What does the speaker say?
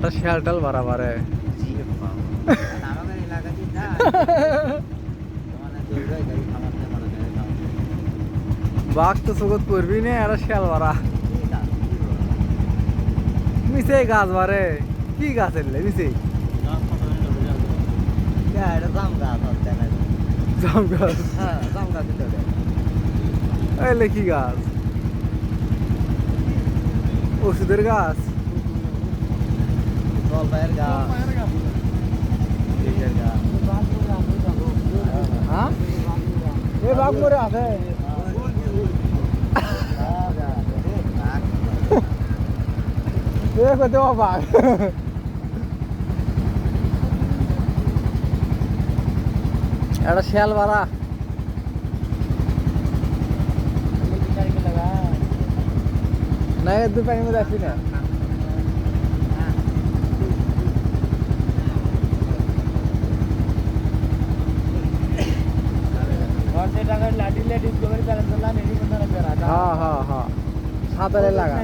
একটা শিয়ালটাল বাড়াবারে আমাদের এলাকাতে যা মানে দৌড়াই গাড়ি থামাতে মানে গাড়ি থামাতে বাঘ তো চোখত পড়বি না একটা শিয়াল বাড়া মিশে গাছ বাড়ে কি গাছ এলে মিশে এটা জাম গাছ আছে না জাম গাছ হ্যাঁ জাম গাছ তো এলে কি গাছ ওষুধের গাছ জলপাইয়ের গাছ দেশের গাছ হ্যাঁ এ বাঘ মরে আছে এ কত বাঘ একটা শিয়াল বাড়া না দু পানির মধ্যে আসবি না হ্যাঁ হ্যাঁ হ্যাঁ সাঁতারে লাগা